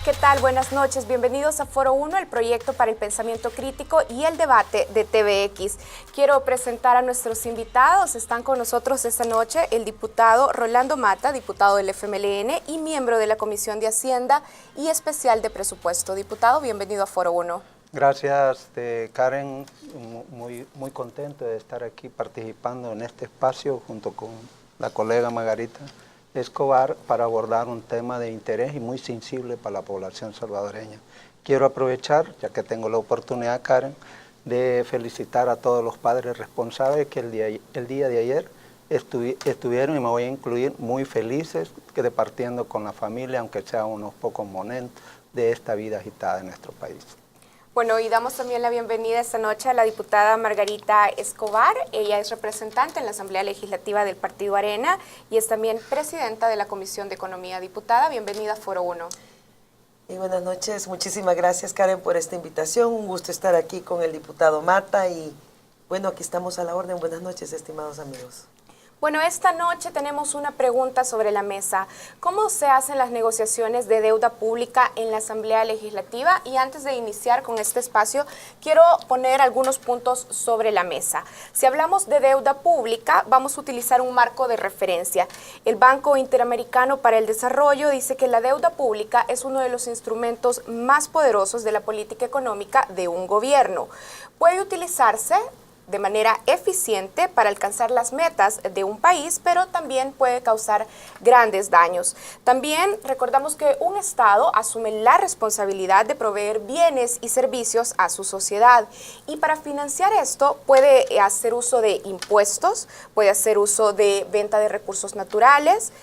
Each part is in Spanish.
¿qué tal? Buenas noches. Bienvenidos a Foro 1, el proyecto para el pensamiento crítico y el debate de TVX. Quiero presentar a nuestros invitados. Están con nosotros esta noche el diputado Rolando Mata, diputado del FMLN y miembro de la Comisión de Hacienda y Especial de Presupuesto. Diputado, bienvenido a Foro 1. Gracias, Karen. Muy contento de estar aquí participando en este espacio junto con la colega Margarita Escobar para abordar un tema de interés y muy sensible para la población salvadoreña. Quiero aprovechar, ya que tengo la oportunidad, Karen, de felicitar a todos los padres responsables que el día de ayer estuvieron, y me voy a incluir, muy felices departiendo con la familia, aunque sea unos pocos momentos de esta vida agitada en nuestro país. Bueno, y damos también la bienvenida esta noche a la diputada Margarita Escobar. Ella es representante en la Asamblea Legislativa del Partido Arena y es también presidenta de la Comisión de Economía. Diputada, bienvenida a Foro 1. Y buenas noches, muchísimas gracias, Karen, por esta invitación. Un gusto estar aquí con el diputado Mata y bueno, aquí estamos a la orden. Buenas noches, estimados amigos. Bueno, esta noche tenemos una pregunta sobre la mesa. ¿Cómo se hacen las negociaciones de deuda pública en la Asamblea Legislativa? Y antes de iniciar con este espacio, quiero poner algunos puntos sobre la mesa. Si hablamos de deuda pública, vamos a utilizar un marco de referencia. El Banco Interamericano para el Desarrollo dice que la deuda pública es uno de los instrumentos más poderosos de la política económica de un gobierno. Puede utilizarse de manera eficiente para alcanzar las metas de un país, pero también puede causar grandes daños. También recordamos que un Estado asume la responsabilidad de proveer bienes y servicios a su sociedad y para financiar esto puede hacer uso de impuestos, puede hacer uso de venta de recursos naturales,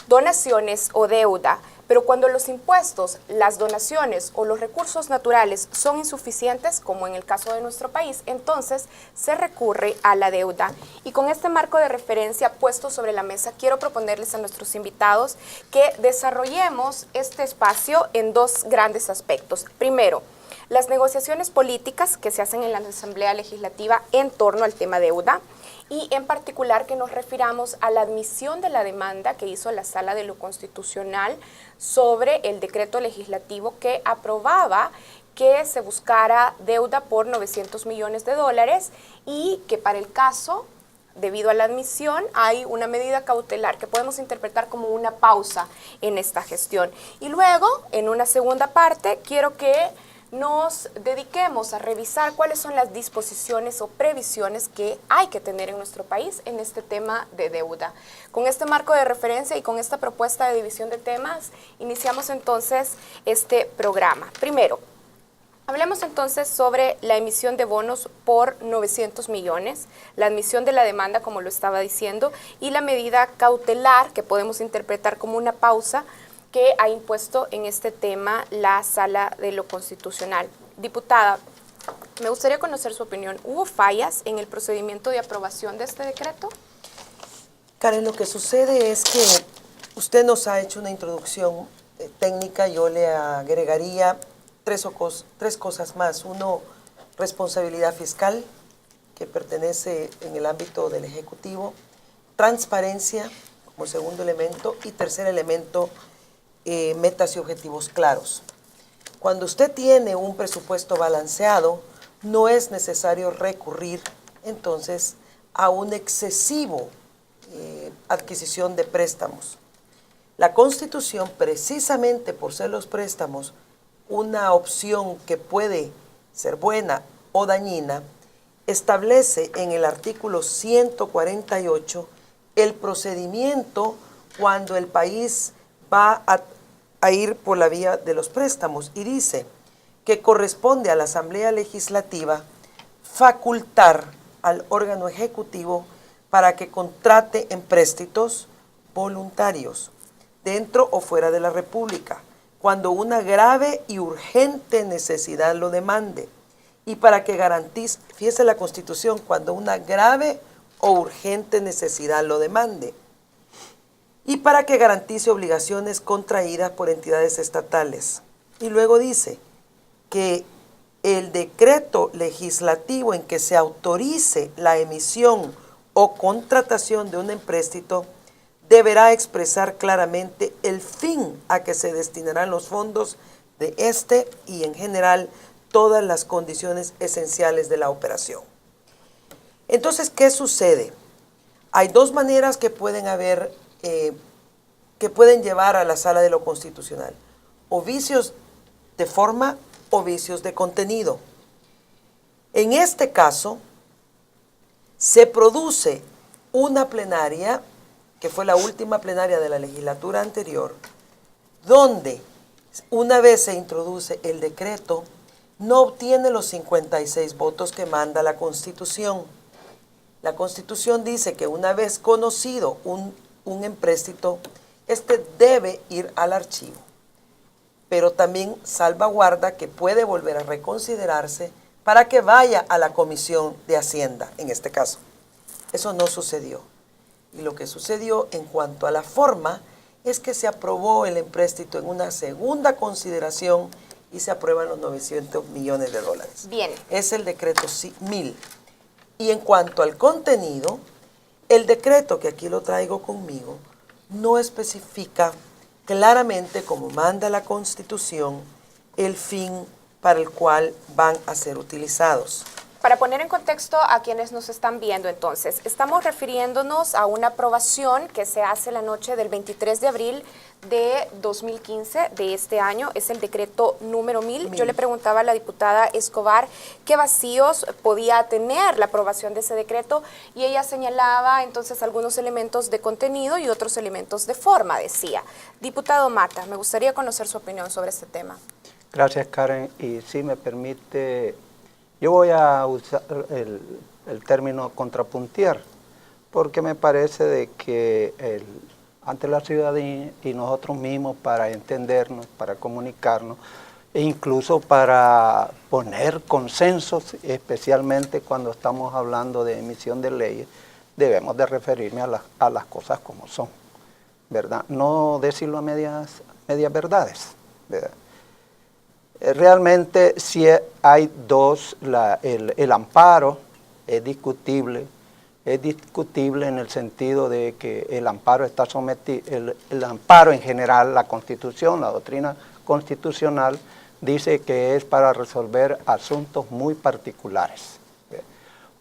donaciones o deuda. Pero cuando los impuestos, las donaciones o los recursos naturales son insuficientes, como en el caso de nuestro país, entonces se recurre a la deuda. Y con este marco de referencia puesto sobre la mesa, quiero proponerles a nuestros invitados que desarrollemos este espacio en dos grandes aspectos. Primero, las negociaciones políticas que se hacen en la Asamblea Legislativa en torno al tema deuda. Y en particular que nos refiramos a la admisión de la demanda que hizo la Sala de lo Constitucional sobre el decreto legislativo que aprobaba que se buscara deuda por $900 millones y que para el caso, debido a la admisión, hay una medida cautelar que podemos interpretar como una pausa en esta gestión. Y luego, en una segunda parte, quiero que nos dediquemos a revisar cuáles son las disposiciones o previsiones que hay que tener en nuestro país en este tema de deuda. Con este marco de referencia y con esta propuesta de división de temas, iniciamos entonces este programa. Primero, hablemos entonces sobre la emisión de bonos por 900 millones, la admisión de la demanda, como lo estaba diciendo, y la medida cautelar, que podemos interpretar como una pausa, que ha impuesto en este tema la Sala de lo Constitucional. Diputada, me gustaría conocer su opinión. ¿Hubo fallas en el procedimiento de aprobación de este decreto? Karen, lo que sucede es que usted nos ha hecho una introducción técnica. Yo le agregaría tres cosas más. Uno, responsabilidad fiscal, que pertenece en el ámbito del Ejecutivo. Transparencia, como segundo elemento. Y tercer elemento, metas y objetivos claros. Cuando usted tiene un presupuesto balanceado, no es necesario recurrir entonces a una excesiva adquisición de préstamos. La Constitución, precisamente por ser los préstamos una opción que puede ser buena o dañina, establece en el artículo 148 el procedimiento cuando el país va a ir por la vía de los préstamos y dice que corresponde a la Asamblea Legislativa facultar al órgano ejecutivo para que contrate empréstitos voluntarios dentro o fuera de la República, cuando una grave y urgente necesidad lo demande, y para que garantice, fíjese la Constitución, cuando una grave o urgente necesidad lo demande, y para que garantice obligaciones contraídas por entidades estatales. Y luego dice que el decreto legislativo en que se autorice la emisión o contratación de un empréstito deberá expresar claramente el fin a que se destinarán los fondos de este y en general todas las condiciones esenciales de la operación. Entonces, ¿qué sucede? Hay dos maneras que pueden haber, que pueden llevar a la Sala de lo Constitucional, o vicios de forma o vicios de contenido. En este caso, se produce una plenaria, que fue la última plenaria de la legislatura anterior, donde una vez se introduce el decreto, no obtiene los 56 votos que manda la Constitución. La Constitución dice que una vez conocido un empréstito, este debe ir al archivo, pero también salvaguarda que puede volver a reconsiderarse para que vaya a la Comisión de Hacienda, en este caso. Eso no sucedió. Y lo que sucedió en cuanto a la forma es que se aprobó el empréstito en una segunda consideración y se aprueban los 900 millones de dólares. Bien. Es el decreto 1000. Y en cuanto al contenido, el decreto que aquí lo traigo conmigo no especifica claramente, como manda la Constitución, el fin para el cual van a ser utilizados. Para poner en contexto a quienes nos están viendo, entonces, estamos refiriéndonos a una aprobación que se hace la noche del 23 de abril de 2015, de este año, es el decreto número 1000. Yo le preguntaba a la diputada Escobar qué vacíos podía tener la aprobación de ese decreto y ella señalaba entonces algunos elementos de contenido y otros elementos de forma, decía. Diputado Mata, me gustaría conocer su opinión sobre este tema. Gracias, Karen. Y si me permite, yo voy a usar el término contrapuntear, porque me parece de que ante la ciudadanía y nosotros mismos, para entendernos, para comunicarnos, e incluso para poner consensos, especialmente cuando estamos hablando de emisión de leyes, debemos de referirme a las cosas como son, ¿verdad? No decirlo a medias verdades, ¿verdad? Realmente si hay dos, el amparo es discutible en el sentido de que el amparo está sometido, el amparo en general, la Constitución, la doctrina constitucional, dice que es para resolver asuntos muy particulares.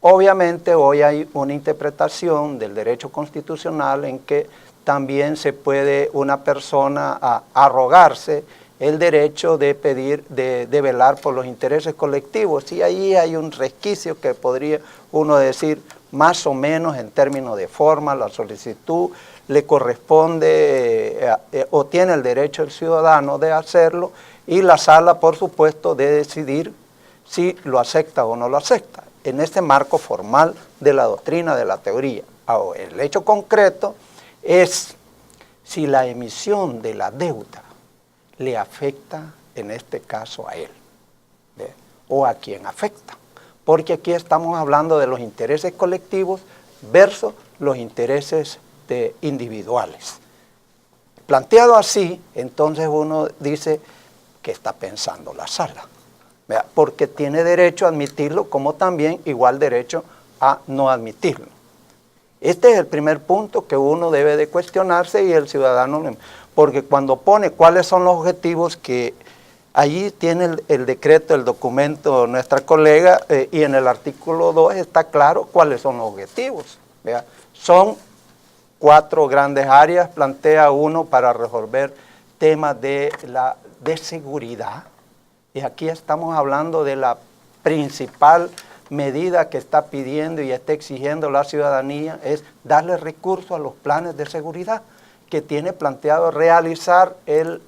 Obviamente hoy hay una interpretación del derecho constitucional en que también se puede una persona arrogarse el derecho de pedir, de velar por los intereses colectivos, y ahí hay un resquicio que podría uno decir más o menos en términos de forma, la solicitud le corresponde o tiene el derecho el ciudadano de hacerlo, y la sala por supuesto de decidir si lo acepta o no lo acepta, en este marco formal de la doctrina, de la teoría. Ahora, el hecho concreto es si la emisión de la deuda le afecta en este caso a él, ¿ve? O a quien afecta, porque aquí estamos hablando de los intereses colectivos versus los intereses individuales. Planteado así, entonces uno dice que está pensando la sala, ¿ve? Porque tiene derecho a admitirlo, como también igual derecho a no admitirlo. Este es el primer punto que uno debe de cuestionarse, y el ciudadano, porque cuando pone cuáles son los objetivos, que allí tiene el decreto, el documento, nuestra colega, y en el artículo 2 está claro cuáles son los objetivos. ¿Vea? Son 4 grandes áreas, plantea uno para resolver temas de seguridad, y aquí estamos hablando de la principal medida que está pidiendo y está exigiendo la ciudadanía, es darle recursos a los planes de seguridad que tiene planteado realizar el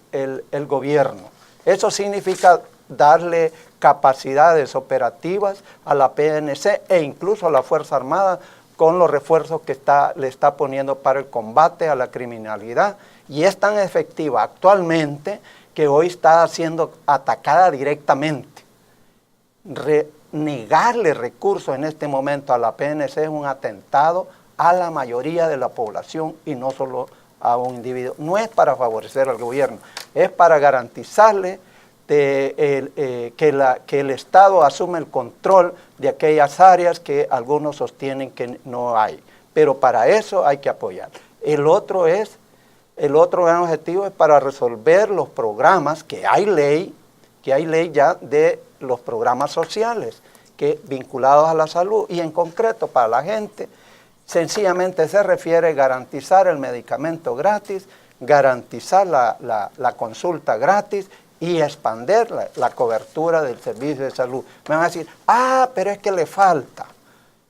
gobierno. Eso significa darle capacidades operativas a la PNC e incluso a la Fuerza Armada con los refuerzos que le está poniendo para el combate a la criminalidad, y es tan efectiva actualmente que hoy está siendo atacada directamente. Negarle recursos en este momento a la PNC es un atentado a la mayoría de la población y no solo a un individuo. No es para favorecer al gobierno, es para garantizarle que el Estado asume el control de aquellas áreas que algunos sostienen que no hay. Pero para eso hay que apoyar. El otro gran objetivo es para resolver los programas, que hay ley, que hay ley ya de los programas sociales que vinculados a la salud y en concreto para la gente sencillamente se refiere a garantizar el medicamento gratis, garantizar la consulta gratis y expandir la cobertura del servicio de salud. Me van a decir, pero es que le falta,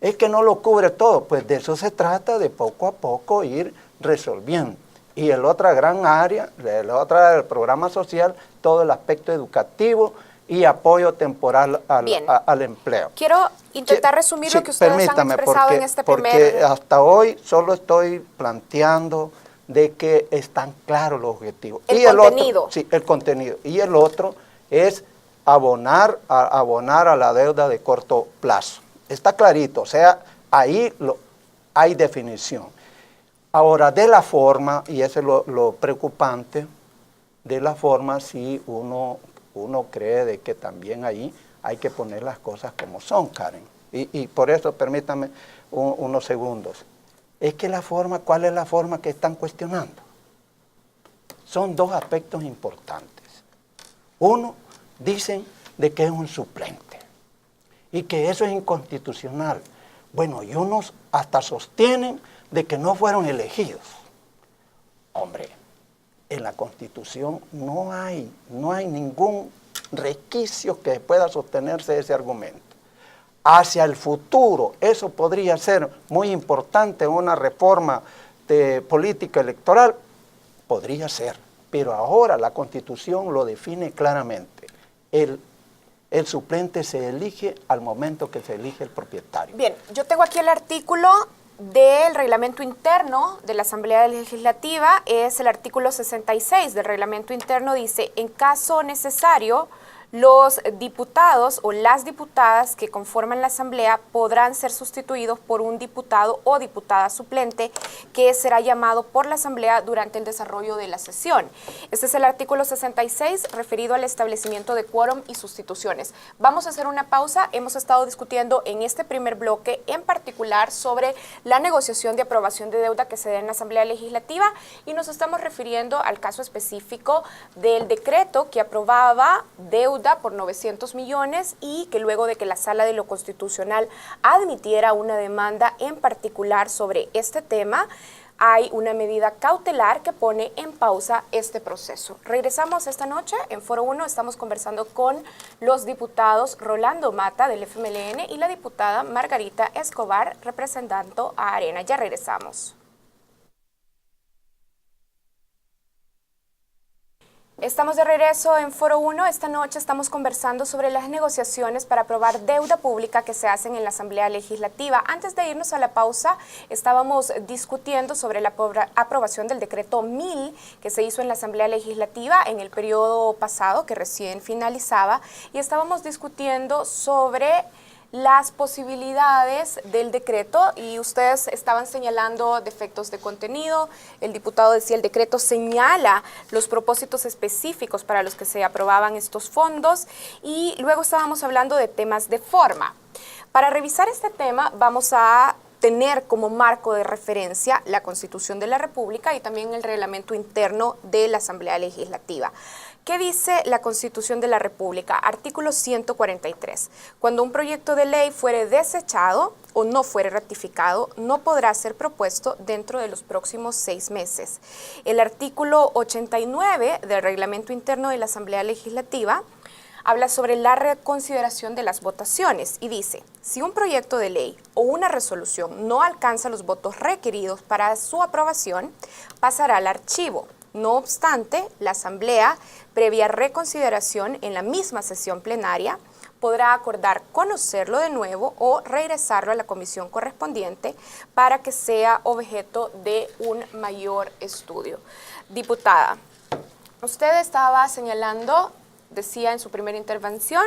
es que no lo cubre todo. Pues de eso se trata, de poco a poco ir resolviendo. Y el otra gran área, del programa social, todo el aspecto educativo y apoyo temporal al empleo. Quiero intentar resumir lo que ustedes han expresado en este primer... Porque hasta hoy solo estoy planteando de que están claros los objetivos. El contenido. Sí, el contenido. Y el otro es abonar a la deuda de corto plazo. Está clarito, o sea, ahí hay definición. Ahora, de la forma, y eso es lo preocupante, de la forma si uno cree de que también ahí hay que poner las cosas como son, Karen. Y por eso, permítame unos segundos. Es que la forma, ¿cuál es la forma que están cuestionando? Son dos aspectos importantes. Uno, dicen de que es un suplente y que eso es inconstitucional. Bueno, y unos hasta sostienen de que no fueron elegidos. Hombre, en la Constitución no hay ningún resquicio que pueda sostenerse ese argumento. Hacia el futuro, eso podría ser muy importante, una reforma de política electoral, podría ser, pero ahora la Constitución lo define claramente. El suplente se elige al momento que se elige el propietario. Bien, yo tengo aquí el artículo del reglamento interno de la Asamblea Legislativa, es el artículo 66 del reglamento interno, dice, en caso necesario, los diputados o las diputadas que conforman la Asamblea podrán ser sustituidos por un diputado o diputada suplente que será llamado por la Asamblea durante el desarrollo de la sesión. Este es el artículo 66 referido al establecimiento de quórum y sustituciones. Vamos a hacer una pausa. Hemos estado discutiendo en este primer bloque en particular sobre la negociación de aprobación de deuda que se da en la Asamblea Legislativa y nos estamos refiriendo al caso específico del decreto que aprobaba deuda por 900 millones y que luego de que la Sala de lo Constitucional admitiera una demanda en particular sobre este tema, hay una medida cautelar que pone en pausa este proceso. Regresamos esta noche en Foro 1, estamos conversando con los diputados Rolando Mata del FMLN y la diputada Margarita Escobar representando a Arena. Ya regresamos. Estamos de regreso en Foro 1. Esta noche estamos conversando sobre las negociaciones para aprobar deuda pública que se hacen en la Asamblea Legislativa. Antes de irnos a la pausa, estábamos discutiendo sobre la aprobación del decreto 1000 que se hizo en la Asamblea Legislativa en el periodo pasado, que recién finalizaba, y estábamos discutiendo sobre las posibilidades del decreto y ustedes estaban señalando defectos de contenido. El diputado decía el decreto señala los propósitos específicos para los que se aprobaban estos fondos y luego estábamos hablando de temas de forma. Para revisar este tema vamos a tener como marco de referencia la Constitución de la República y también el reglamento interno de la Asamblea Legislativa. ¿Qué dice la Constitución de la República? Artículo 143. Cuando un proyecto de ley fuere desechado o no fuere ratificado, no podrá ser propuesto dentro de los próximos 6 meses. El artículo 89 del reglamento interno de la Asamblea Legislativa habla sobre la reconsideración de las votaciones y dice, si un proyecto de ley o una resolución no alcanza los votos requeridos para su aprobación, pasará al archivo. No obstante, la Asamblea, previa reconsideración en la misma sesión plenaria, podrá acordar conocerlo de nuevo o regresarlo a la comisión correspondiente para que sea objeto de un mayor estudio. Diputada, usted estaba señalando, decía en su primera intervención,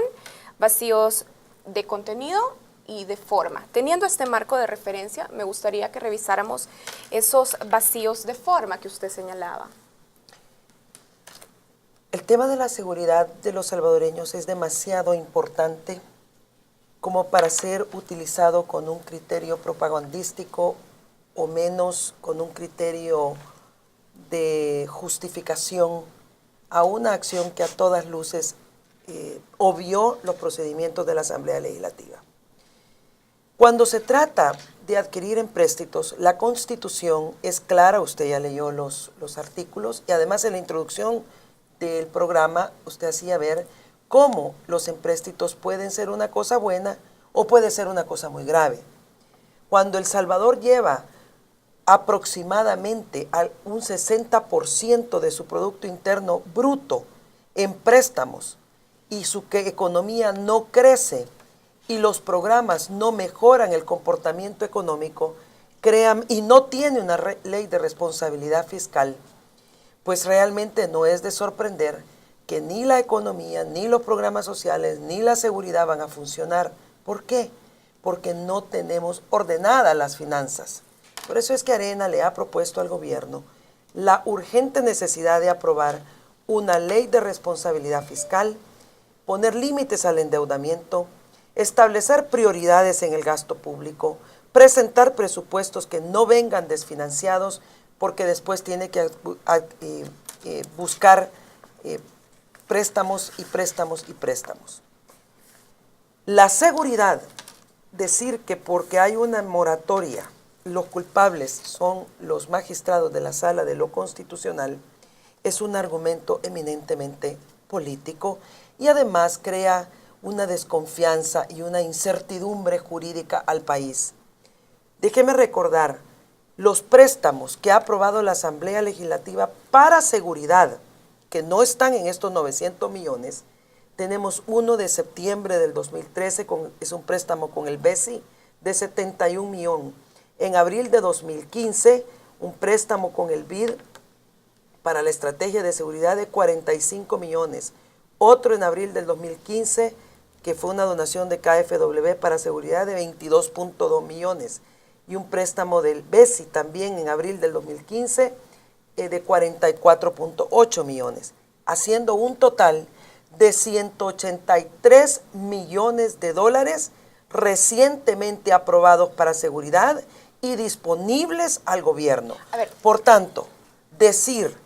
vacíos de contenido y de forma. Teniendo este marco de referencia, me gustaría que revisáramos esos vacíos de forma que usted señalaba. El tema de la seguridad de los salvadoreños es demasiado importante como para ser utilizado con un criterio propagandístico o menos con un criterio de justificación a una acción que a todas luces obvió los procedimientos de la Asamblea Legislativa. Cuando se trata de adquirir empréstitos, la Constitución es clara, usted ya leyó los artículos, y además en la introducción del programa usted hacía ver cómo los empréstitos pueden ser una cosa buena o puede ser una cosa muy grave. Cuando El Salvador lleva aproximadamente un 60% de su Producto Interno Bruto en préstamos y su economía no crece y los programas no mejoran el comportamiento económico, y no tiene una ley de responsabilidad fiscal, pues realmente no es de sorprender que ni la economía, ni los programas sociales, ni la seguridad van a funcionar. ¿Por qué? Porque no tenemos ordenadas las finanzas. Por eso es que Arena le ha propuesto al gobierno la urgente necesidad de aprobar una ley de responsabilidad fiscal, poner límites al endeudamiento, establecer prioridades en el gasto público, presentar presupuestos que no vengan desfinanciados, porque después tiene que buscar préstamos y préstamos y préstamos. La seguridad, decir que porque hay una moratoria, los culpables son los magistrados de la Sala de lo Constitucional, es un argumento eminentemente político y además crea una desconfianza y una incertidumbre jurídica al país. Déjeme recordar los préstamos que ha aprobado la Asamblea Legislativa para seguridad, que no están en estos 900 millones. Tenemos uno de septiembre del 2013, es un préstamo con el BESI de 71 millones. En abril de 2015, un préstamo con el BID para la estrategia de seguridad de 45 millones. Otro en abril del 2015, que fue una donación de KfW para seguridad de 22.2 millones. Y un préstamo del BESI también en abril del 2015 de 44.8 millones, haciendo un total de 183 millones de dólares recientemente aprobados para seguridad y disponibles al gobierno. Por tanto, decir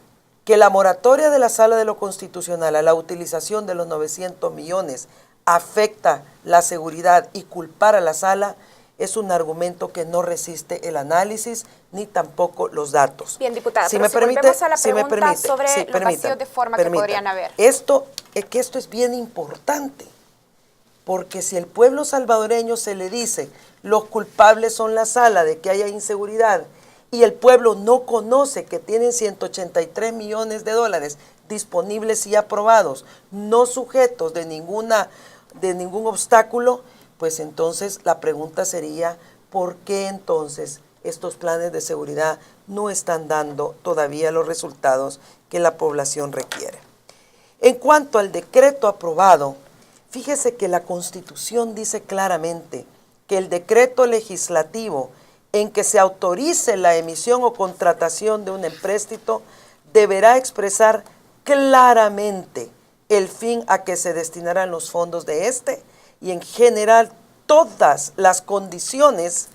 que la moratoria de la Sala de lo Constitucional a la utilización de los 900 millones afecta la seguridad y culpar a la Sala es un argumento que no resiste el análisis ni tampoco los datos. Bien, diputada, si volvemos a la pregunta sobre los vacíos de forma que podrían haber. Esto es bien importante, porque si el pueblo salvadoreño se le dice los culpables son la Sala de que haya inseguridad y el pueblo no conoce que tienen 183 millones de dólares disponibles y aprobados, no sujetos de ningún obstáculo, pues entonces la pregunta sería, ¿por qué entonces estos planes de seguridad no están dando todavía los resultados que la población requiere? En cuanto al decreto aprobado, fíjese que la Constitución dice claramente que el decreto legislativo en que se autorice la emisión o contratación de un empréstito deberá expresar claramente el fin a que se destinarán los fondos de este y en general todas las condiciones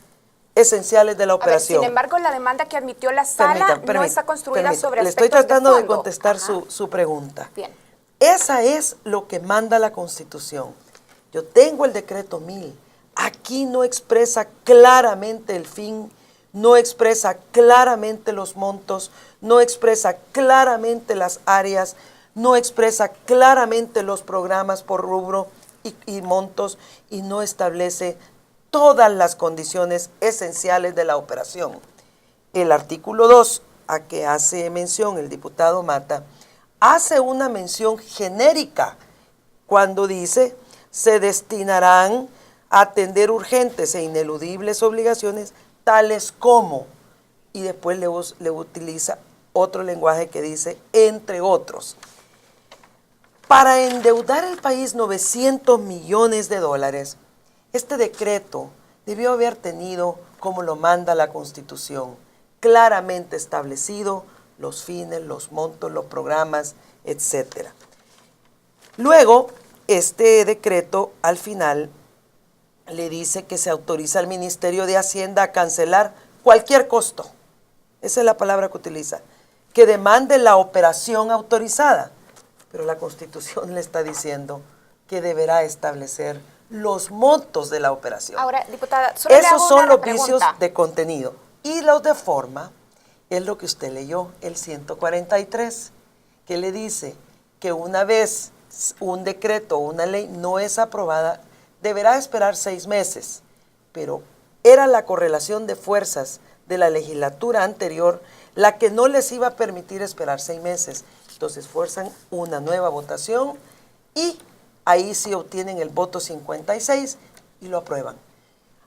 esenciales de la operación. Sin embargo, la demanda que admitió la Sala no está construida sobre aspectos de fondo. Le estoy tratando de contestar su pregunta. Bien. Esa es lo que manda la Constitución. Yo tengo el decreto 1000. Aquí no expresa claramente el fin, no expresa claramente los montos, no expresa claramente las áreas, no expresa claramente los programas por rubro y montos y no establece todas las condiciones esenciales de la operación. El artículo 2, a que hace mención el diputado Mata, hace una mención genérica cuando dice se destinarán a atender urgentes e ineludibles obligaciones tales como, y después le utiliza otro lenguaje que dice entre otros. Para endeudar el país 900 millones de dólares, este decreto debió haber tenido, como lo manda la Constitución, claramente establecido los fines, los montos, los programas, etc. Luego, este decreto al final le dice que se autoriza al Ministerio de Hacienda a cancelar cualquier costo, esa es la palabra que utiliza, que demande la operación autorizada. Pero la Constitución le está diciendo, que deberá establecer los montos de la operación. Ahora, diputada, solo le hago Esos son una los pregunta. vicios de contenido. Y los de forma es lo que usted leyó, el 143, que le dice que una vez un decreto o una ley no es aprobada, deberá esperar 6 meses. Pero era la correlación de fuerzas de la legislatura anterior la que no les iba a permitir esperar 6 meses. Entonces fuerzan una nueva votación y ahí sí obtienen el voto 56 y lo aprueban.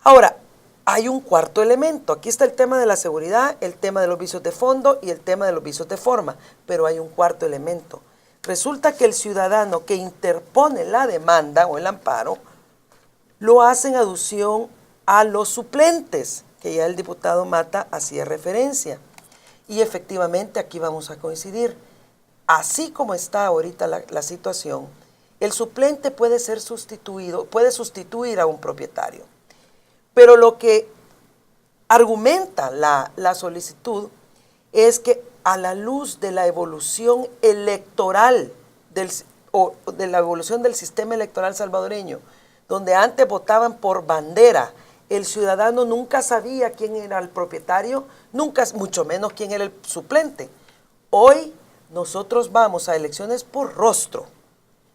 Ahora, hay un cuarto elemento. Aquí está el tema de la seguridad, el tema de los vicios de fondo y el tema de los vicios de forma. Pero hay un cuarto elemento. Resulta que el ciudadano que interpone la demanda o el amparo lo hace en alusión a los suplentes, que ya el diputado Mata hacía referencia. Y efectivamente aquí vamos a coincidir. Así como está ahorita la situación, el suplente puede ser sustituido, puede sustituir a un propietario. Pero lo que argumenta la solicitud es que a la luz de la evolución electoral, de la evolución del sistema electoral salvadoreño, donde antes votaban por bandera, el ciudadano nunca sabía quién era el propietario, nunca, mucho menos quién era el suplente. Hoy nosotros vamos a elecciones por rostro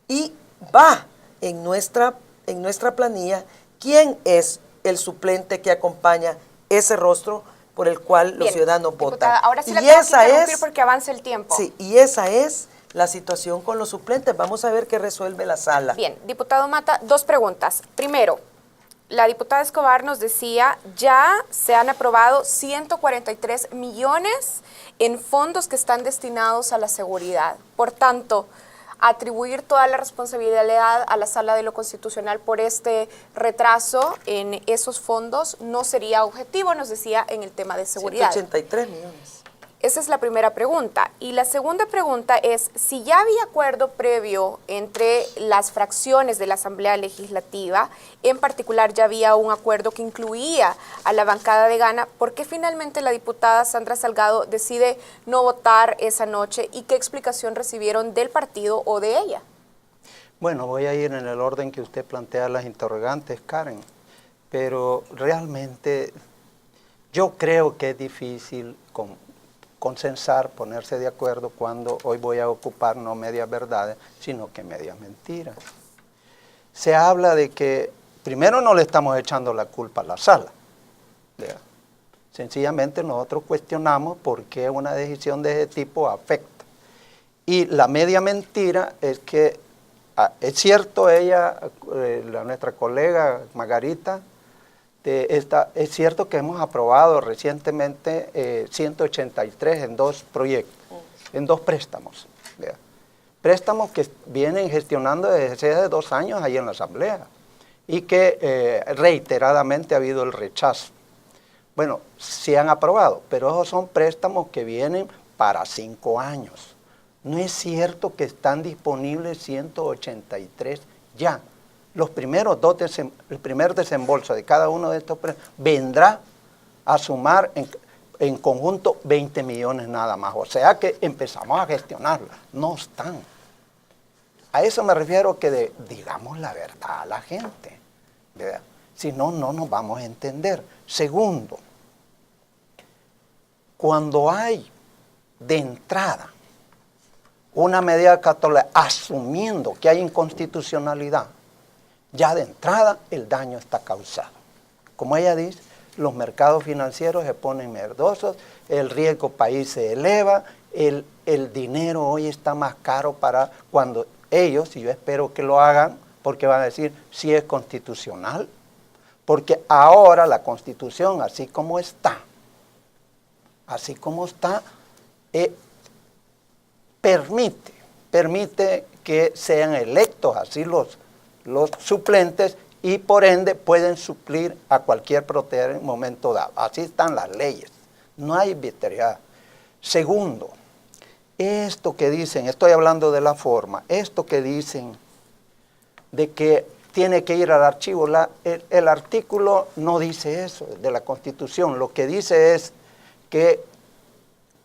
y va en nuestra planilla quién es el suplente que acompaña ese rostro por el cual los ciudadanos diputada, votan. ahora sí la tengo que interrumpir porque avanza el tiempo. Sí, y esa es la situación con los suplentes. Vamos a ver qué resuelve la sala. Bien, diputado Mata, 2 preguntas. Primero, la diputada Escobar nos decía, ya se han aprobado 143 millones en fondos que están destinados a la seguridad. Por tanto, atribuir toda la responsabilidad a la Sala de lo Constitucional por este retraso en esos fondos no sería objetivo, nos decía, en el tema de seguridad. 183 millones. Esa es la primera pregunta. Y la segunda pregunta es, si ya había acuerdo previo entre las fracciones de la Asamblea Legislativa, en particular ya había un acuerdo que incluía a la bancada de Gana, ¿por qué finalmente la diputada Sandra Salgado decide no votar esa noche y qué explicación recibieron del partido o de ella? Bueno, voy a ir en el orden que usted plantea las interrogantes, Karen, pero realmente yo creo que es difícil consensar, ponerse de acuerdo cuando hoy voy a ocupar no medias verdades, sino que medias mentiras. Se habla de que primero no le estamos echando la culpa a la sala. ¿Verdad? Sencillamente nosotros cuestionamos por qué una decisión de ese tipo afecta. Y la media mentira es que, es cierto, ella, nuestra colega Margarita, es cierto que hemos aprobado recientemente 183 en 2 proyectos, en 2 préstamos. ¿Verdad? Préstamos que vienen gestionando desde hace 2 años ahí en la Asamblea y que reiteradamente ha habido el rechazo. Bueno, se han aprobado, pero esos son préstamos que vienen para 5 años. No es cierto que están disponibles 183 ya. Los primeros el primer desembolso de cada uno de estos vendrá a sumar en conjunto 20 millones nada más. O sea que empezamos a gestionarla. No están. A eso me refiero que digamos la verdad a la gente. ¿Verdad? Si no, no nos vamos a entender. Segundo, cuando hay de entrada una medida cautelar asumiendo que hay inconstitucionalidad, ya de entrada el daño está causado. Como ella dice, los mercados financieros se ponen merdosos, el riesgo país se eleva, el dinero hoy está más caro para cuando ellos, y yo espero que lo hagan, porque van a decir si es constitucional, porque ahora la Constitución, así como está, permite que sean electos así los suplentes y por ende pueden suplir a cualquier propietario en un momento dado. Así están las leyes, no hay arbitrariedad. Segundo, esto que dicen, estoy hablando de la forma, esto que dicen de que tiene que ir al archivo, el artículo no dice eso de la Constitución, lo que dice es que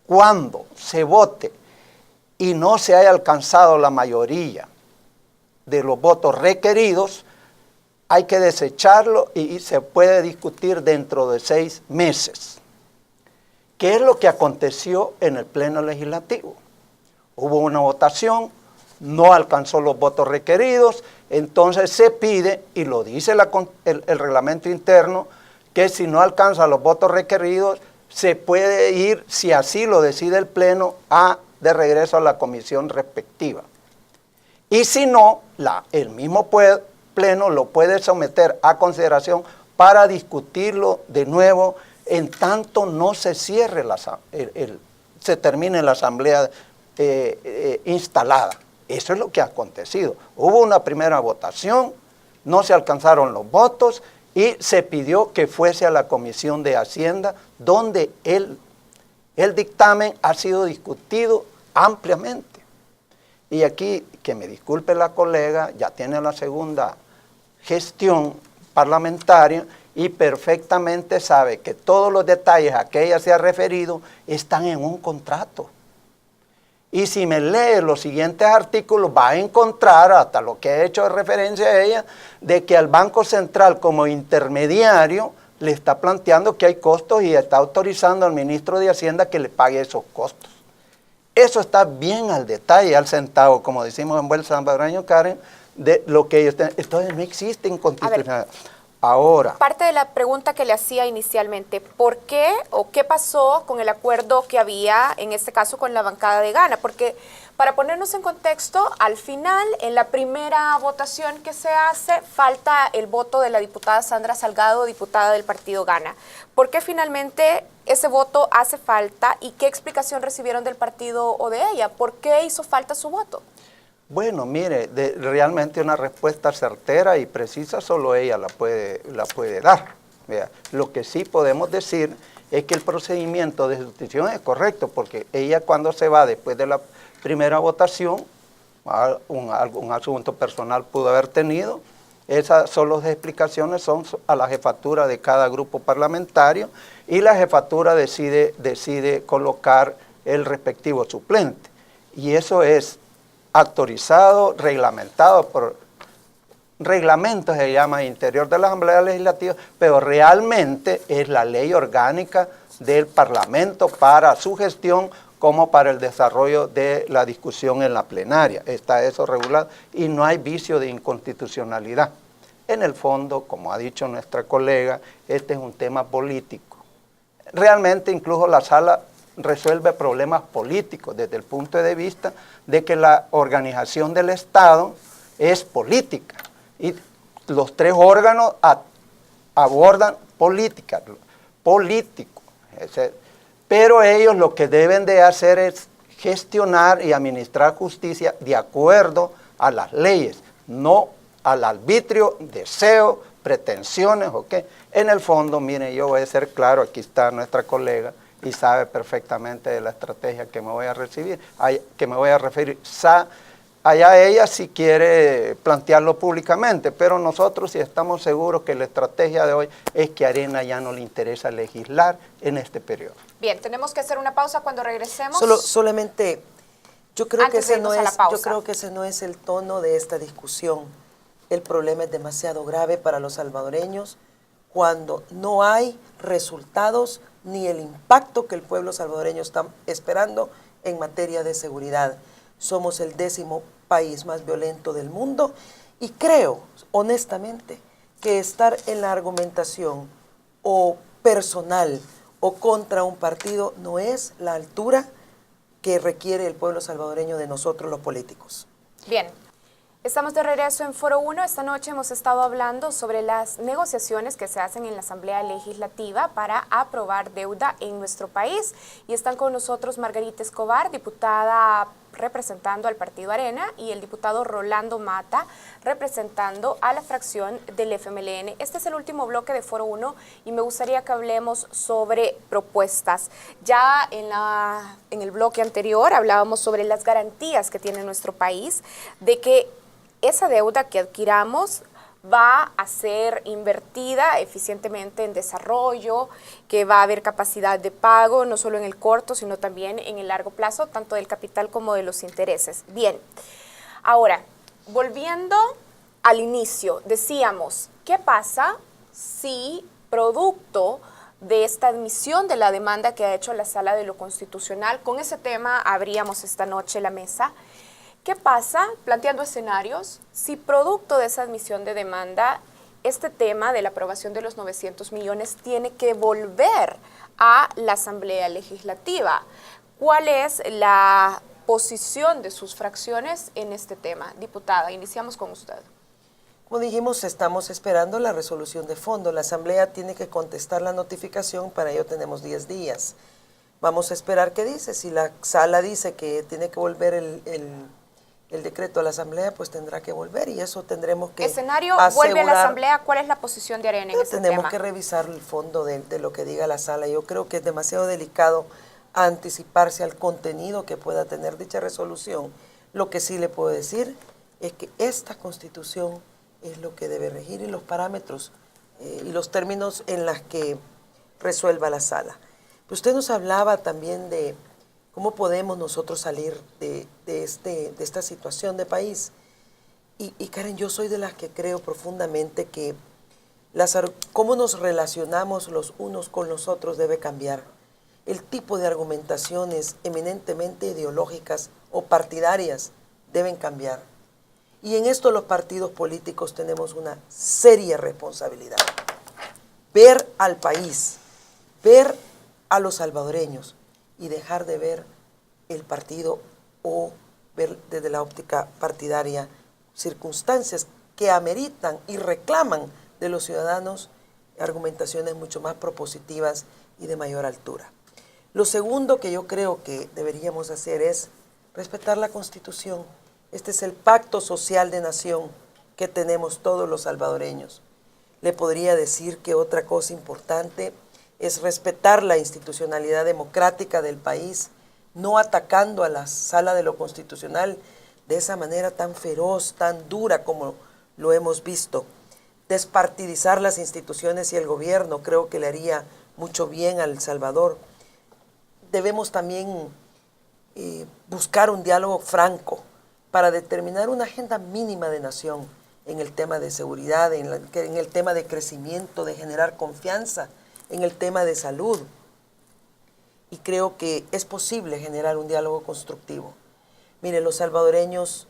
cuando se vote y no se haya alcanzado la mayoría de los votos requeridos, hay que desecharlo y se puede discutir dentro de 6 meses. ¿Qué es lo que aconteció en el Pleno Legislativo? Hubo una votación, no alcanzó los votos requeridos, entonces se pide, y lo dice el reglamento interno, que si no alcanza los votos requeridos, se puede ir, si así lo decide el Pleno, de regreso a la comisión respectiva. Y si no, el mismo Pleno lo puede someter a consideración para discutirlo de nuevo en tanto no se cierre, se termine la asamblea instalada. Eso es lo que ha acontecido. Hubo una primera votación, no se alcanzaron los votos y se pidió que fuese a la Comisión de Hacienda, donde el dictamen ha sido discutido ampliamente. Y aquí, que me disculpe la colega, ya tiene la segunda gestión parlamentaria y perfectamente sabe que todos los detalles a que ella se ha referido están en un contrato. Y si me lee los siguientes artículos, va a encontrar, hasta lo que he hecho de referencia a ella, de que al Banco Central como intermediario le está planteando que hay costos y está autorizando al ministro de Hacienda que le pague esos costos. Eso está bien al detalle, al centavo, como decimos en buen salvadoreño, Karen, de lo que ellos tienen. Entonces no existe inconstitucionalidad. Ahora, parte de la pregunta que le hacía inicialmente, ¿por qué o qué pasó con el acuerdo que había, en este caso, con la bancada de Gana? Porque, para ponernos en contexto, al final, en la primera votación que se hace, falta el voto de la diputada Sandra Salgado, diputada del partido Gana. ¿Por qué finalmente ese voto hace falta y qué explicación recibieron del partido o de ella? ¿Por qué hizo falta su voto? bueno, mire, realmente una respuesta certera y precisa solo ella la puede dar. Vea, lo que sí podemos decir es que el procedimiento de sustitución es correcto, porque ella cuando se va después de la primera votación, algún asunto personal pudo haber tenido, esas son las explicaciones, son a la jefatura de cada grupo parlamentario y la jefatura decide colocar el respectivo suplente. Y eso es autorizado, reglamentado por reglamento, se llama interior de la Asamblea Legislativa, pero realmente es la ley orgánica del Parlamento para su gestión como para el desarrollo de la discusión en la plenaria. Está eso regulado y no hay vicio de inconstitucionalidad. En el fondo, como ha dicho nuestra colega, este es un tema político. Realmente incluso la sala resuelve problemas políticos desde el punto de vista de que la organización del Estado es política y los 3 órganos abordan política, político. Pero ellos lo que deben de hacer es gestionar y administrar justicia de acuerdo a las leyes, no al arbitrio, deseo, pretensiones, ¿ok? En el fondo, mire, yo voy a ser claro, aquí está nuestra colega y sabe perfectamente de la estrategia que me voy a referir. Allá ella si quiere plantearlo públicamente, pero nosotros sí estamos seguros que la estrategia de hoy es que a Arena ya no le interesa legislar en este periodo. Bien, tenemos que hacer una pausa cuando regresemos. Solamente, yo creo que ese no es el tono de esta discusión. El problema es demasiado grave para los salvadoreños cuando no hay resultados ni el impacto que el pueblo salvadoreño está esperando en materia de seguridad. Somos el 10º país más violento del mundo y creo, honestamente, que estar en la argumentación o personal o contra un partido no es la altura que requiere el pueblo salvadoreño de nosotros los políticos. Bien. Estamos de regreso en Foro 1. Esta noche hemos estado hablando sobre las negociaciones que se hacen en la Asamblea Legislativa para aprobar deuda en nuestro país. Y están con nosotros Margarita Escobar, diputada representando al Partido Arena, y el diputado Rolando Mata, representando a la fracción del FMLN. Este es el último bloque de Foro 1 y me gustaría que hablemos sobre propuestas. Ya en el bloque anterior hablábamos sobre las garantías que tiene nuestro país de que esa deuda que adquiramos va a ser invertida eficientemente en desarrollo, que va a haber capacidad de pago, no solo en el corto, sino también en el largo plazo, tanto del capital como de los intereses. Bien, ahora, volviendo al inicio, decíamos, ¿qué pasa si producto de esta admisión de la demanda que ha hecho la Sala de lo Constitucional, con ese tema abríamos esta noche la mesa, ¿qué pasa, planteando escenarios, si producto de esa admisión de demanda, este tema de la aprobación de los 900 millones tiene que volver a la Asamblea Legislativa? ¿Cuál es la posición de sus fracciones en este tema? Diputada, iniciamos con usted. Como dijimos, estamos esperando la resolución de fondo. La Asamblea tiene que contestar la notificación, para ello tenemos 10 días. Vamos a esperar qué dice. Si la Sala dice que tiene que volver el decreto a la Asamblea, pues tendrá que volver y eso tendremos que escenario asegurar. Vuelve a la Asamblea, ¿cuál es la posición de Arena en ese tema? Tenemos que revisar el fondo de lo que diga la Sala. Yo creo que es demasiado delicado anticiparse al contenido que pueda tener dicha resolución. Lo que sí le puedo decir es que esta Constitución es lo que debe regir y los parámetros y los términos en los que resuelva la Sala. Usted nos hablaba también de cómo podemos nosotros salir de esta situación de país. Y Karen, yo soy de las que creo profundamente que cómo nos relacionamos los unos con los otros debe cambiar. El tipo de argumentaciones eminentemente ideológicas o partidarias deben cambiar. Y en esto los partidos políticos tenemos una seria responsabilidad. Ver al país, ver a los salvadoreños y dejar de ver el partido o ver desde la óptica partidaria circunstancias que ameritan y reclaman de los ciudadanos argumentaciones mucho más propositivas y de mayor altura. Lo segundo que yo creo que deberíamos hacer es respetar la Constitución. Este es el pacto social de nación que tenemos todos los salvadoreños. Le podría decir que otra cosa importante es respetar la institucionalidad democrática del país, no atacando a la Sala de lo Constitucional de esa manera tan feroz, tan dura como lo hemos visto. Despartidizar las instituciones y el gobierno creo que le haría mucho bien a El Salvador. Debemos también buscar un diálogo franco para determinar una agenda mínima de nación en el tema de seguridad, en el tema de crecimiento, de generar confianza, en el tema de salud. Y creo que es posible generar un diálogo constructivo. Mire, los salvadoreños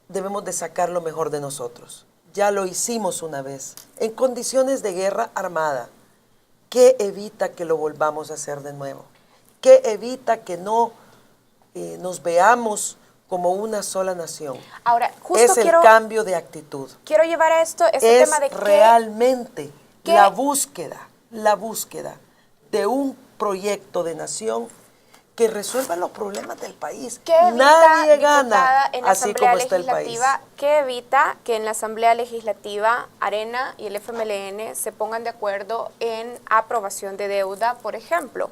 debemos de sacar lo mejor de nosotros. Ya lo hicimos una vez, en condiciones de guerra armada. ¿Qué evita que lo volvamos a hacer de nuevo? ¿Qué evita que no nos veamos como una sola nación? Ahora, justo es el cambio de actitud. Quiero llevar a esto es tema de realmente la búsqueda de un proyecto de nación que resuelva los problemas del país. Nadie gana así como está el país. ¿Qué evita que en la Asamblea Legislativa Arena y el FMLN se pongan de acuerdo en aprobación de deuda, por ejemplo?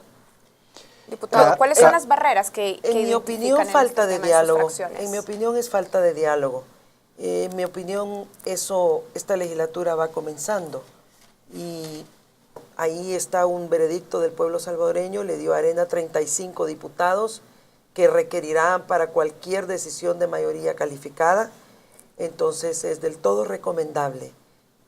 Diputado, ¿cuáles son las barreras que en mi opinión, falta de diálogo. En mi opinión es falta de diálogo. En mi opinión, esta legislatura va comenzando. Y ahí está un veredicto del pueblo salvadoreño, le dio a Arena 35 diputados que requerirán para cualquier decisión de mayoría calificada. Entonces es del todo recomendable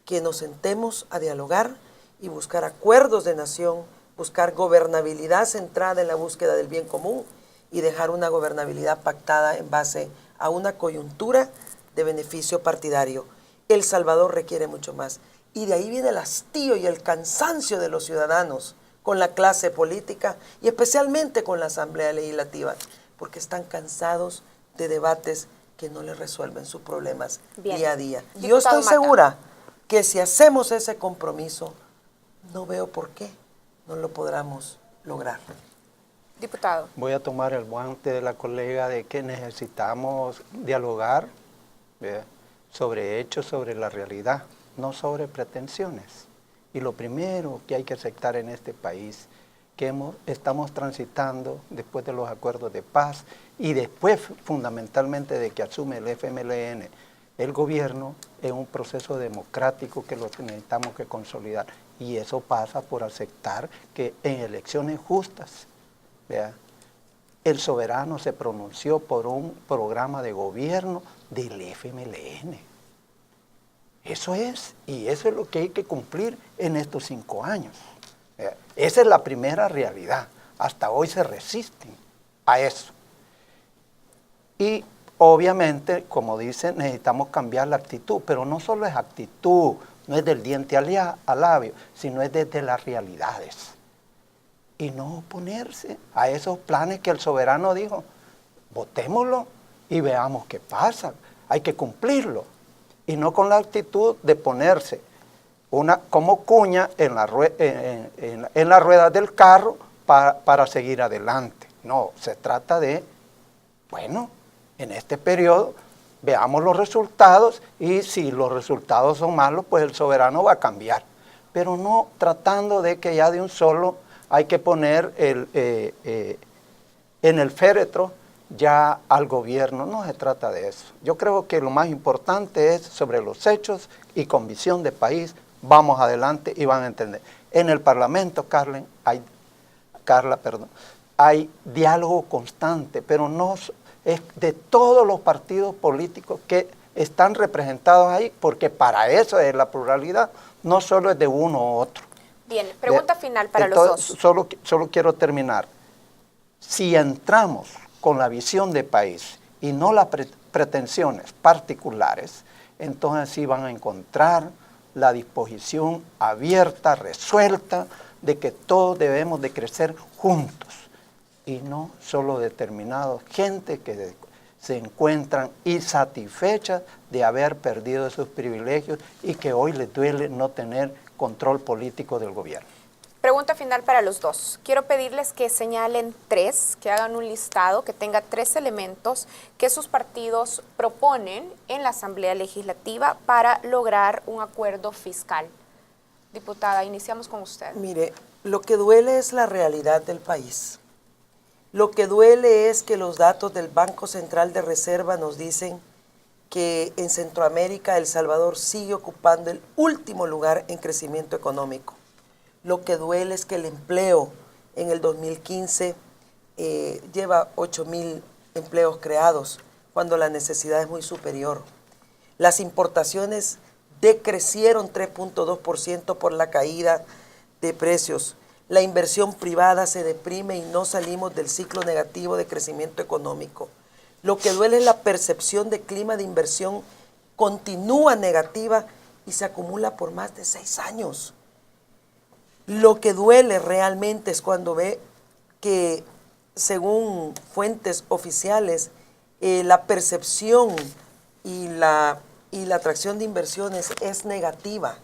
que nos sentemos a dialogar y buscar acuerdos de nación, buscar gobernabilidad centrada en la búsqueda del bien común y dejar una gobernabilidad pactada en base a una coyuntura de beneficio partidario. El Salvador requiere mucho más. Y de ahí viene el hastío y el cansancio de los ciudadanos con la clase política y especialmente con la Asamblea Legislativa, porque están cansados de debates que no les resuelven sus problemas día a día. Y yo estoy segura que si hacemos ese compromiso, no veo por qué no lo podamos lograr. Diputado. Voy a tomar el guante de la colega de que necesitamos dialogar sobre hechos, sobre la realidad, no sobre pretensiones. Y lo primero que hay que aceptar en este país, que estamos transitando después de los acuerdos de paz y después fundamentalmente de que asume el FMLN el gobierno, es un proceso democrático que lo necesitamos que consolidar. Y eso pasa por aceptar que en elecciones justas, el soberano se pronunció por un programa de gobierno del FMLN. Eso es, y eso es lo que hay que cumplir en estos 5 años. Esa es la primera realidad. Hasta hoy se resisten a eso. Y obviamente, como dicen, necesitamos cambiar la actitud, pero no solo es actitud, no es del diente al labio, sino es desde las realidades. Y no oponerse a esos planes que el soberano dijo, votémoslo y veamos qué pasa, hay que cumplirlo. Y no con la actitud de ponerse como cuña en la rueda del carro para seguir adelante. No, se trata de, bueno, en este periodo veamos los resultados y si los resultados son malos, pues el soberano va a cambiar. Pero no tratando de que ya de un solo hay que poner en el féretro ya al gobierno. No se trata de eso. Yo creo que lo más importante es sobre los hechos y con visión de país, vamos adelante y van a entender. En el Parlamento, Carla, hay diálogo constante, pero no es de todos los partidos políticos que están representados ahí, porque para eso es la pluralidad, no solo es de uno u otro. Bien, pregunta final para entonces, los dos. Solo quiero terminar. Si entramos con la visión de país y no las pretensiones particulares, entonces sí van a encontrar la disposición abierta, resuelta, de que todos debemos de crecer juntos y no solo determinados, gente que se encuentran insatisfechas de haber perdido esos privilegios y que hoy les duele no tener control político del gobierno. Pregunta final para los dos. Quiero pedirles que señalen 3, que hagan un listado que tenga 3 elementos que sus partidos proponen en la Asamblea Legislativa para lograr un acuerdo fiscal. Diputada, iniciamos con usted. Mire, lo que duele es la realidad del país. Lo que duele es que los datos del Banco Central de Reserva nos dicen que en Centroamérica El Salvador sigue ocupando el último lugar en crecimiento económico. Lo que duele es que el empleo en el 2015 lleva 8,000 empleos creados, cuando la necesidad es muy superior. Las importaciones decrecieron 3.2% por la caída de precios. La inversión privada se deprime y no salimos del ciclo negativo de crecimiento económico. Lo que duele es la percepción de clima de inversión continúa negativa y se acumula por más de 6 años. Lo que duele realmente es cuando ve que, según fuentes oficiales, la percepción y la atracción de inversiones es negativa.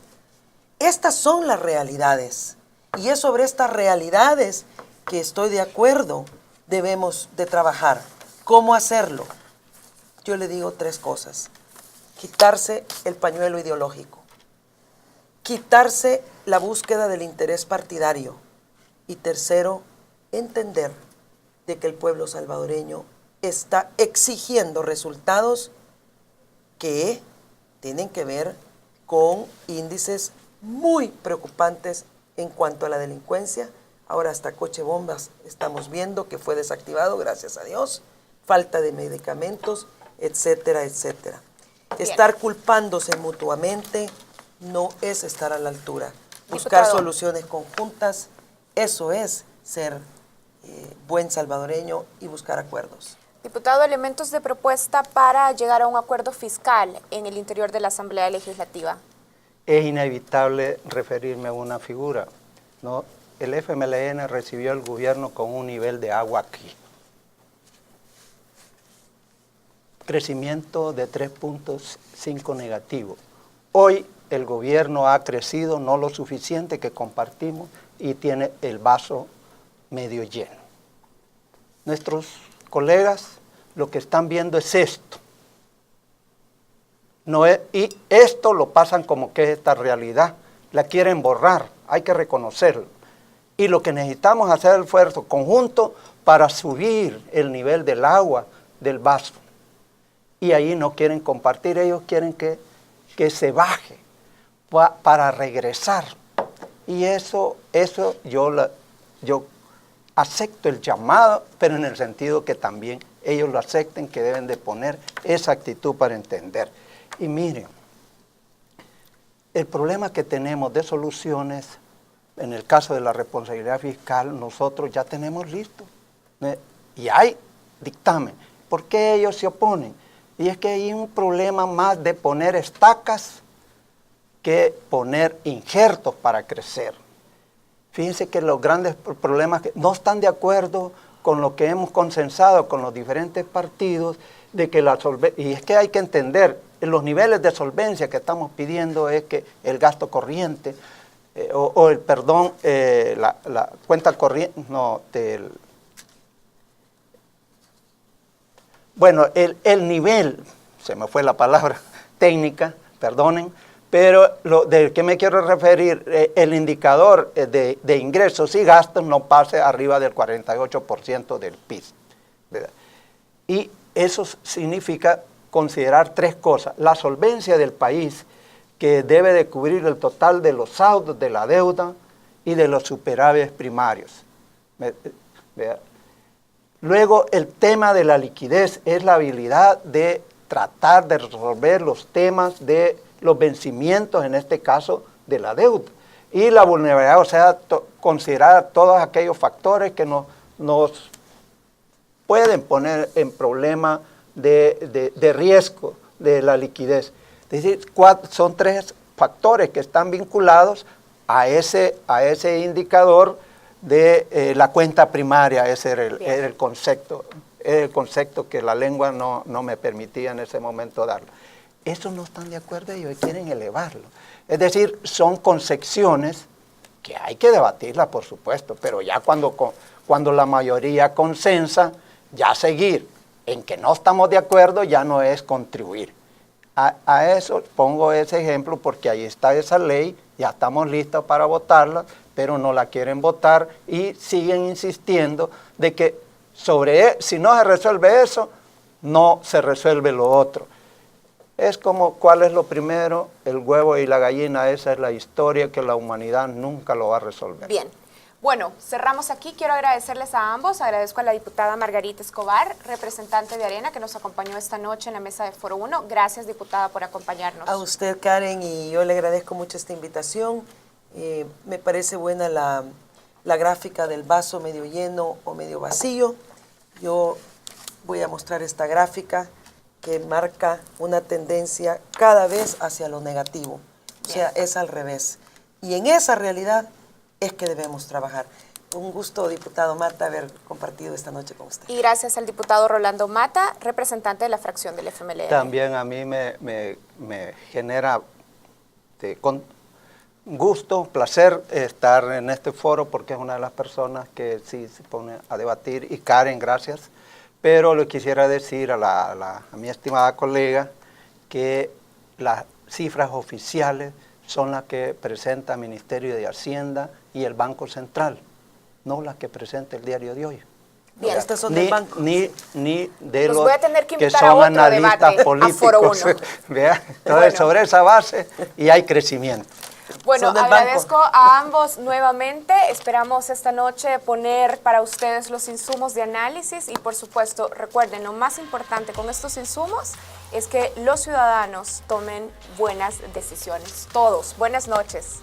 Estas son las realidades. Y es sobre estas realidades que estoy de acuerdo, debemos de trabajar. ¿Cómo hacerlo? Yo le digo 3 cosas. Quitarse el pañuelo ideológico. Quitarse la búsqueda del interés partidario. Y tercero, entender de que el pueblo salvadoreño está exigiendo resultados que tienen que ver con índices muy preocupantes en cuanto a la delincuencia. Ahora hasta coche bombas estamos viendo que fue desactivado, gracias a Dios. Falta de medicamentos, etcétera, etcétera. Bien. Estar culpándose mutuamente no es estar a la altura. Buscar Diputado. soluciones conjuntas, eso es ser buen salvadoreño y buscar acuerdos. Diputado, elementos de propuesta para llegar a un acuerdo fiscal en el interior de la Asamblea Legislativa. Es inevitable referirme a una figura, ¿no? El FMLN recibió el gobierno con un nivel de agua aquí. Crecimiento de 3.5 negativo. Hoy el gobierno ha crecido no lo suficiente que compartimos y tiene el vaso medio lleno. Nuestros colegas lo que están viendo es esto. No es, y esto lo pasan como que es esta realidad. La quieren borrar, hay que reconocerlo. Y lo que necesitamos hacer es el esfuerzo conjunto para subir el nivel del agua del vaso. Y ahí no quieren compartir, ellos quieren que se baje para regresar. Y eso yo acepto el llamado, pero en el sentido que también ellos lo acepten, que deben de poner esa actitud para entender. Y miren, el problema que tenemos de soluciones, en el caso de la responsabilidad fiscal, nosotros ya tenemos listo. Y hay dictamen. ¿Por qué ellos se oponen? Y es que hay un problema más de poner estacas que poner injertos para crecer. Fíjense que los grandes problemas que no están de acuerdo con lo que hemos consensado con los diferentes partidos, de que y es que hay que entender, los niveles de solvencia que estamos pidiendo es que el gasto corriente, la cuenta corriente, bueno, el nivel, se me fue la palabra técnica, perdonen, pero del que me quiero referir, el indicador de ingresos y gastos no pase arriba del 48% del PIB, ¿verdad? Y eso significa considerar tres cosas: la solvencia del país, que debe de cubrir el total de los saldos de la deuda y de los superávits primarios, ¿verdad? Luego, el tema de la liquidez es la habilidad de tratar de resolver los temas de los vencimientos, en este caso de la deuda. Y la vulnerabilidad, o sea, considerar todos aquellos factores que nos pueden poner en problema de riesgo de la liquidez. Es decir, son tres factores que están vinculados a ese indicador de la cuenta primaria. Ese era el concepto que la lengua no me permitía en ese momento darlo. Eso no están de acuerdo ellos y quieren elevarlo. Es decir, son concepciones que hay que debatirlas, por supuesto, pero ya cuando la mayoría consensa, ya seguir en que no estamos de acuerdo ya no es contribuir. A eso pongo ese ejemplo porque ahí está esa ley, ya estamos listos para votarla, pero no la quieren votar y siguen insistiendo de que si no se resuelve eso, no se resuelve lo otro. Es como, ¿cuál es lo primero? El huevo y la gallina. Esa es la historia que la humanidad nunca lo va a resolver. Bien. Bueno, cerramos aquí. Quiero agradecerles a ambos. Agradezco a la diputada Margarita Escobar, representante de Arena, que nos acompañó esta noche en la mesa de Foro 1. Gracias, diputada, por acompañarnos. A usted, Karen, y yo le agradezco mucho esta invitación. Me parece buena la gráfica del vaso medio lleno o medio vacío. Yo voy a mostrar esta gráfica que marca una tendencia cada vez hacia lo negativo. O sea, es al revés. Y en esa realidad es que debemos trabajar. Un gusto, diputado Mata, haber compartido esta noche con usted. Y gracias al diputado Rolando Mata, representante de la fracción del FMLN. También a mí me genera con gusto, placer estar en este foro porque es una de las personas que sí se pone a debatir. Y Karen, gracias. Pero le quisiera decir a mi estimada colega que las cifras oficiales son las que presenta el Ministerio de Hacienda y el Banco Central, no las que presenta el diario de hoy. Bien, estas son del banco. Ni de los los voy a tener que que invitar a son otro analistas debate, políticos. a Foro 1. ¿Vea? Entonces, Bueno. sobre esa base y hay crecimiento. Bueno, Son del agradezco banco. a ambos nuevamente. Esperamos esta noche poner para ustedes los insumos de análisis y, por supuesto, recuerden, lo más importante con estos insumos es que los ciudadanos tomen buenas decisiones. Todos. Buenas noches.